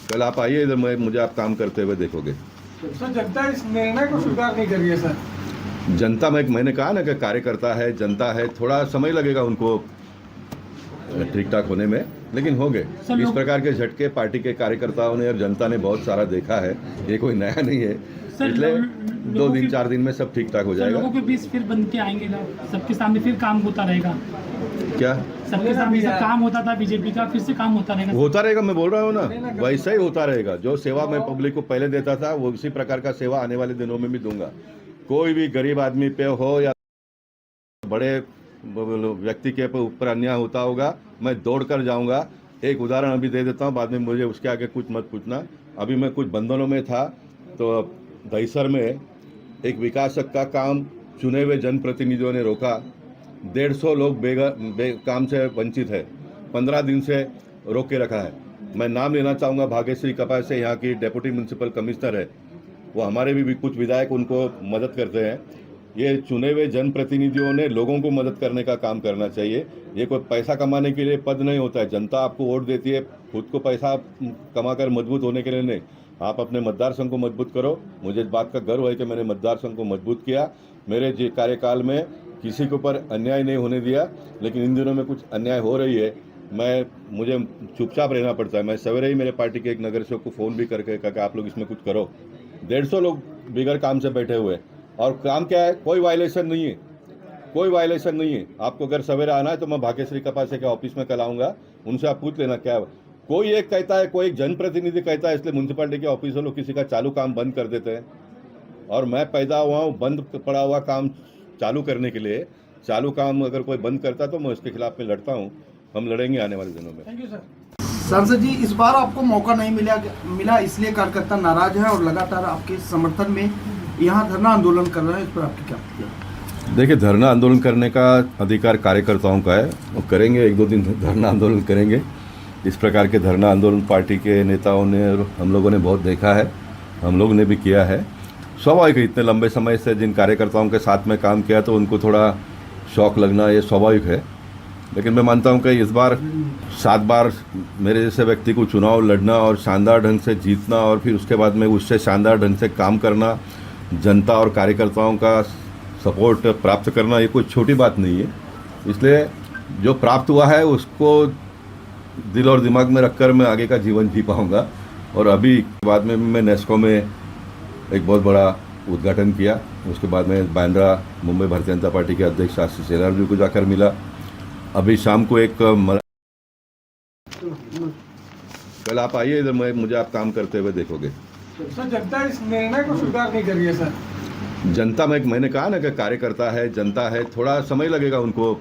कल आप आइए इधर, मुझे आप काम करते हुए देखोगे। सर जनता इस निर्णय को स्वीकार नहीं कर रही है सर। जनता में मैंने कहा ना कि कार्यकर्ता है, जनता है, थोड़ा समय लगेगा उनको ठीक ठाक होने में, लेकिन हो गए। इस प्रकार के झटके पार्टी के कार्यकर्ताओं ने और जनता ने बहुत सारा देखा है, ये कोई नया नहीं है। इसलिए 2 दिन 4 दिन में सब ठीक ठाक हो जाएगा। लोगों के बीच फिर बन के आएंगे ना, सबके सामने फिर काम होता रहेगा। क्या सबके सामने से काम होता था बीजेपी का, फिर से काम होता रहेगा। होता रहेगा, मैं बोल रहा हूँ ना, वैसा ही होता रहेगा। जो सेवा मैं पब्लिक को पहले देता था वो उसी प्रकार का सेवा आने वाले दिनों में भी दूंगा। कोई भी गरीब आदमी पे हो या बड़े व्यक्ति के ऊपर अन्याय होता होगा, मैं दौड़ कर जाऊंगा। एक उदाहरण अभी दे देता हूँ, बाद में मुझे उसके आगे कुछ मत पूछना। अभी मैं कुछ बंधनों में था तो दहीसर में एक विकासक का काम चुने हुए जनप्रतिनिधियों ने रोका। 150 लोग काम से वंचित है, 15 दिन से रोक के रखा है। मैं नाम लेना चाहूँगा, भाग्यश्री कपाल से यहाँ की डेप्यूटी म्यूनसिपल कमिश्नर है, वो हमारे भी कुछ विधायक उनको मदद करते हैं। ये चुने हुए जनप्रतिनिधियों ने लोगों को मदद करने का काम करना चाहिए। ये कोई पैसा कमाने के लिए पद नहीं होता है। जनता आपको वोट देती है खुद को पैसा कमाकर मजबूत होने के लिए नहीं। आप अपने मतदार संघ को मजबूत करो। मुझे इस बात का गर्व है कि मैंने मतदार संघ को मजबूत किया। मेरे कार्यकाल में किसी के ऊपर अन्याय नहीं होने दिया, लेकिन इन दिनों में कुछ अन्याय हो रही है। मुझे चुपचाप रहना पड़ता है। मैं सवेरे ही मेरे पार्टी के एक नगर सेवक को फ़ोन भी करके कहा कि आप लोग इसमें कुछ करो। 150 लोग बिगड़ काम से बैठे हुए, और काम क्या है, कोई वायलेशन नहीं है, कोई वायलेशन नहीं है। आपको अगर सवेरे आना है तो मैं भाग्यश्री कपासे के ऑफिस में कल आऊँगा, उनसे आप पूछ लेना क्या। कोई एक कहता है, कोई एक जनप्रतिनिधि कहता है, इसलिए म्यूनसिपालिटी के ऑफिस लोग किसी का चालू काम बंद कर देते हैं। और मैं पैदा हुआ हूँ बंद पड़ा हुआ काम चालू करने के लिए। चालू काम अगर कोई बंद करता तो मैं उसके खिलाफ में लड़ता हूँ। हम लड़ेंगे आने वाले दिनों में। Thank you sir. सांसद जी, इस बार आपको मौका नहीं मिला इसलिए कार्यकर्ता नाराज है और लगातार आपके समर्थन में यहाँ धरना आंदोलन कर रहे हैं, इस पर आपकी क्या प्रतिक्रिया? देखिए, धरना आंदोलन करने का अधिकार कार्यकर्ताओं का है, वो करेंगे। 1-2 दिन धरना आंदोलन करेंगे। इस प्रकार के धरना आंदोलन पार्टी के नेताओं ने और हम लोगों ने बहुत देखा है, हम लोग ने भी किया है। स्वाभाविक है, इतने लंबे समय से जिन कार्यकर्ताओं के साथ में काम किया तो उनको थोड़ा शौक लगना ये स्वाभाविक है। लेकिन मैं मानता हूं कि इस बार 7 बार मेरे जैसे व्यक्ति को चुनाव लड़ना और शानदार ढंग से जीतना और फिर उसके बाद में उससे शानदार ढंग से काम करना, जनता और कार्यकर्ताओं का सपोर्ट प्राप्त करना, ये कोई छोटी बात नहीं है। इसलिए जो प्राप्त हुआ है उसको दिल और दिमाग में रखकर मैं आगे का जीवन जी पाऊँगा। और अभी बाद में मैं नेस्को में एक बहुत बड़ा उद्घाटन किया। उसके बाद में बांद्रा मुंबई भारतीय जनता पार्टी के अध्यक्ष आशीष शेलार जी को जाकर मिला। अभी शाम को एक कल आप आइए इधर, मुझे आप काम करते हुए देखोगे। सर जनता इस निर्णय को स्वीकार नहीं कर रही है सर। जनता में मैंने कहा ना कि कार्यकर्ता है, जनता है, थोड़ा समय लगेगा उनको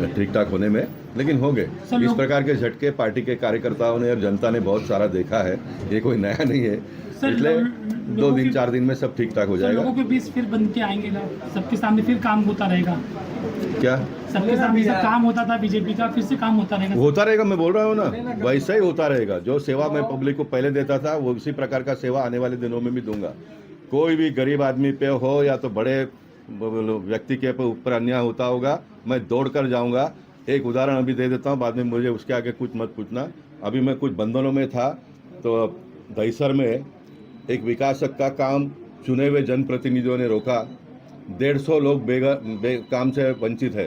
ठीक ठाक होने में, लेकिन हो गए। इस प्रकार के झटके पार्टी के कार्यकर्ताओं ने और जनता ने बहुत सारा देखा है, ये कोई नया नहीं है। इसलिए 2 दिन 4 दिन में सब ठीक ठाक हो जाएगा। लोगों के बीच फिर बन के आएंगे ना, सबके सामने फिर काम होता रहेगा। क्या सबके सामने से काम होता था बीजेपी का, फिर से काम होता रहेगा। होता रहेगा, मैं बोल रहा हूँ ना, वैसा ही होता रहेगा। जो सेवा मैं पब्लिक को पहले देता था वो उसी प्रकार का सेवा आने वाले दिनों में भी दूंगा। कोई भी गरीब आदमी पे हो या तो बड़े व्यक्ति के ऊपर अन्याय होता होगा, मैं दौड़ कर जाऊंगा। एक उदाहरण अभी दे देता हूँ, बाद में मुझे उसके आगे कुछ मत पूछना। अभी मैं कुछ बंधनों में था तो दहीसर में एक विकासक का काम चुने हुए जनप्रतिनिधियों ने रोका। 150 लोग काम से वंचित है,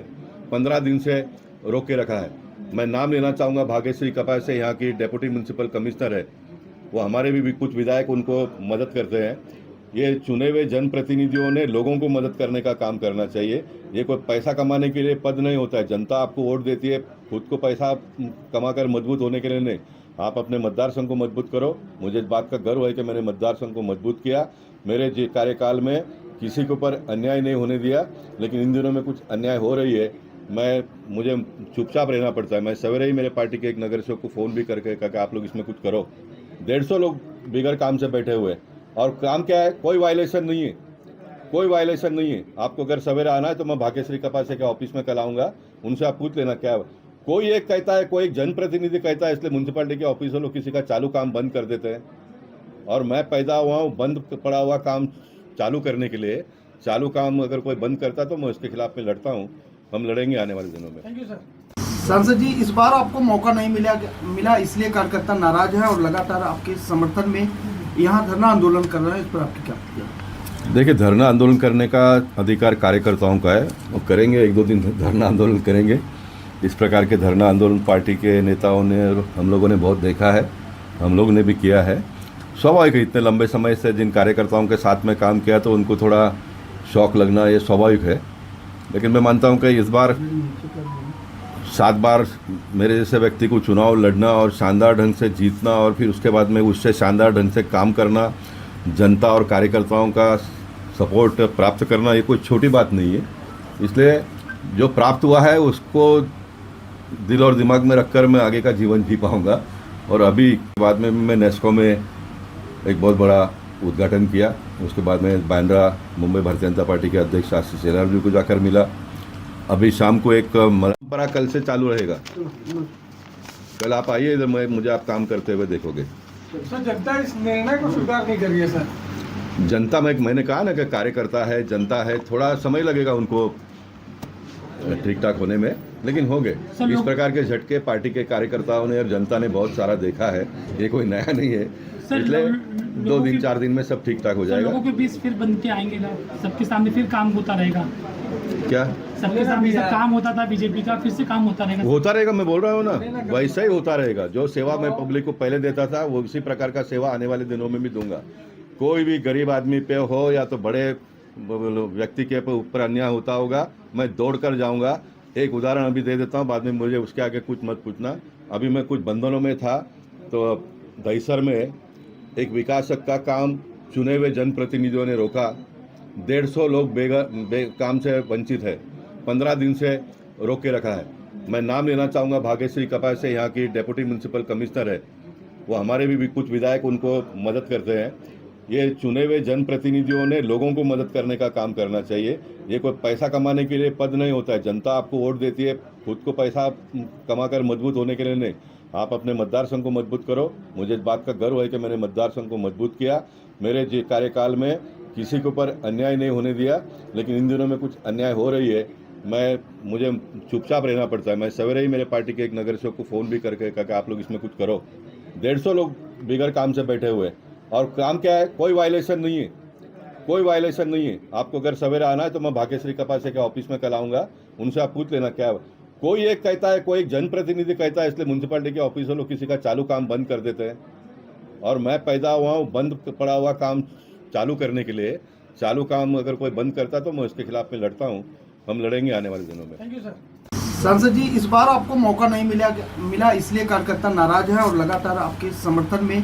15 दिन से रोक के रखा है। मैं नाम लेना चाहूँगा, भाग्यश्री कपाल से यहाँ की डेप्यूटी म्यूनसिपल कमिश्नर है, वो हमारे भी कुछ विधायक उनको मदद करते हैं। ये चुने हुए जनप्रतिनिधियों ने लोगों को मदद करने का काम करना चाहिए। ये कोई पैसा कमाने के लिए पद नहीं होता है। जनता आपको वोट देती है खुद को पैसा कमाकर मजबूत होने के लिए नहीं। आप अपने मतदार संघ को मजबूत करो। मुझे इस बात का गर्व है कि मैंने मतदार संघ को मजबूत किया। मेरे कार्यकाल में किसी के ऊपर अन्याय नहीं होने दिया, लेकिन इन दिनों में कुछ अन्याय हो रही है। मुझे चुपचाप रहना पड़ता है। मैं सवेरे ही मेरे पार्टी के एक नगर सेवक को फ़ोन भी करके कहा कि आप लोग इसमें कुछ करो। 150 लोग बिगड़ काम से बैठे हुए, और काम क्या है, कोई वायलेशन नहीं है, कोई वायलेशन नहीं है। आपको अगर सवेरे आना है तो मैं भाग्यश्री कपासे के ऑफिस में कल आऊँगा, उनसे आप पूछ लेना क्या। कोई एक कहता है, कोई एक जनप्रतिनिधि कहता है, इसलिए म्यूनसिपालिटी के ऑफिस लोग किसी का चालू काम बंद कर देते हैं। और मैं पैदा हुआ हूँ बंद पड़ा हुआ काम चालू करने के लिए। चालू काम अगर कोई बंद करता तो मैं उसके खिलाफ में लड़ता हूँ। हम लड़ेंगे आने वाले दिनों में। Thank you sir. सांसद जी, इस बार आपको मौका नहीं मिला इसलिए कार्यकर्ता नाराज है और लगातार आपके समर्थन में यहाँ धरना आंदोलन कर रहे हैं। इस पर आपकी क्या प्रतिक्रिया? देखिए, धरना आंदोलन करने का अधिकार कार्यकर्ताओं का है, वो करेंगे, एक दो दिन धरना आंदोलन करेंगे। इस प्रकार के धरना आंदोलन पार्टी के नेताओं ने और हम लोगों ने बहुत देखा है, हम लोग ने भी किया है। स्वाभाविक है, इतने लंबे समय से जिन कार्यकर्ताओं के साथ में काम किया तो उनको थोड़ा शौक लगना ये स्वाभाविक है। लेकिन मैं मानता हूँ कि इस बार 7 बार मेरे जैसे व्यक्ति को चुनाव लड़ना और शानदार ढंग से जीतना और फिर उसके बाद में उससे शानदार ढंग से काम करना, जनता और कार्यकर्ताओं का सपोर्ट प्राप्त करना, ये कोई छोटी बात नहीं है। इसलिए जो प्राप्त हुआ है उसको दिल और दिमाग में रखकर मैं आगे का जीवन जी पाऊँगा। और अभी बाद में मैं नेस्को में एक बहुत बड़ा उद्घाटन किया। उसके बाद में बांद्रा मुंबई भारतीय जनता पार्टी के अध्यक्ष आशीष शेलार जी को जाकर मिला। अभी शाम को एक परंपरा कल से चालू रहेगा। कल आप आइए इधर, मुझे आप काम करते हुए देखोगे। सर, जनता इस निर्णय को स्वीकार नहीं कर रही है सर। जनता में मैंने कहा ना कि कार्यकर्ता है, जनता है, थोड़ा समय लगेगा उनको ठीक ठाक होने में, लेकिन हो गए। इस प्रकार के झटके पार्टी के कार्यकर्ताओं ने और जनता ने बहुत सारा देखा है, ये कोई नया नहीं है। इसलिए 2 दिन 4 दिन में सब ठीक ठाक हो जाएगा। लोगों के बीच फिर बन के आएंगे ना, सबके सामने फिर काम होता रहेगा। क्या सबके सामने से काम होता था बीजेपी का, फिर से काम होता रहेगा। होता रहेगा, मैं बोल रहा हूँ ना, वैसा ही होता रहेगा। जो सेवा मैं पब्लिक को पहले देता था वो उसी प्रकार का सेवा आने वाले दिनों में भी दूंगा। कोई भी गरीब आदमी पे हो या तो बड़े व्यक्ति के ऊपर अन्याय होता होगा, मैं दौड़ कर जाऊंगा। एक उदाहरण अभी दे देता हूँ, बाद में मुझे उसके आगे कुछ मत पूछना। अभी मैं कुछ बंधनों में था तो दहीसर में एक विकासक का काम चुने हुए जनप्रतिनिधियों ने रोका। 150 लोग काम से वंचित है, 15 दिन से रोक के रखा है। मैं नाम लेना चाहूँगा, भाग्यश्री कपास से यहाँ की डेप्यूटी म्यूनसिपल कमिश्नर है, वो हमारे भी कुछ विधायक उनको मदद करते हैं। ये चुने हुए जनप्रतिनिधियों ने लोगों को मदद करने का काम करना चाहिए। ये कोई पैसा कमाने के लिए पद नहीं होता है। जनता आपको वोट देती है खुद को पैसा कमाकर मजबूत होने के लिए नहीं। आप अपने मतदार संघ को मजबूत करो। मुझे इस बात का गर्व है कि मैंने मतदार संघ को मजबूत किया। मेरे जी कार्यकाल में किसी के ऊपर अन्याय नहीं होने दिया, लेकिन इन दिनों में कुछ अन्याय हो रही है, मुझे चुपचाप रहना पड़ता है। मैं सवेरे ही मेरे पार्टी के एक नगर सेवक को फ़ोन भी करके कहा कि आप लोग इसमें कुछ करो। 150 लोग बिगड़ काम से बैठे हुए, और काम क्या है, कोई वायलेशन नहीं है, कोई वायलेशन नहीं है। आपको अगर सवेरे आना है तो मैं भाग्यश्री कपासे के ऑफिस में कल आऊँगा, उनसे आप पूछ लेना क्या। कोई एक कहता है, कोई एक जनप्रतिनिधि कहता है, इसलिए म्यूनसिपालिटी के ऑफिसर लोग किसी का चालू काम बंद कर देते हैं। और मैं पैदा हुआ हूँ बंद पड़ा हुआ काम चालू करने के लिए। चालू काम अगर कोई बंद करता तो मैं उसके खिलाफ में लड़ता हूँ। हम लड़ेंगे आने वाले दिनों में। Thank you sir. सांसद जी, इस बार आपको मौका नहीं मिला इसलिए कार्यकर्ता नाराज है और लगातार आपके समर्थन में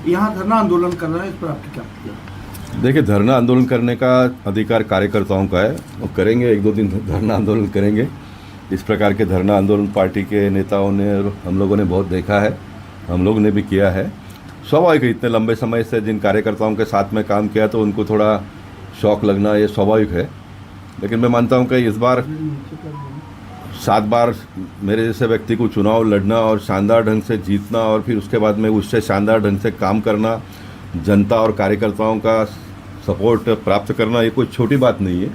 यहाँ धरना आंदोलन कर रहे हैं। इस पर आपकी क्या प्रतिक्रिया? देखिए, धरना आंदोलन करने का अधिकार कार्यकर्ताओं का है, वो करेंगे, एक दो दिन धरना आंदोलन करेंगे। इस प्रकार के धरना आंदोलन पार्टी के नेताओं ने और हम लोगों ने बहुत देखा है, हम लोग ने भी किया है। स्वाभाविक है, इतने लंबे समय से जिन कार्यकर्ताओं के साथ में काम किया तो उनको थोड़ा शौक लगना ये स्वाभाविक है। लेकिन मैं मानता हूँ कि इस बार 7 बार मेरे जैसे व्यक्ति को चुनाव लड़ना और शानदार ढंग से जीतना और फिर उसके बाद में उससे शानदार ढंग से काम करना, जनता और कार्यकर्ताओं का सपोर्ट प्राप्त करना, ये कोई छोटी बात नहीं है।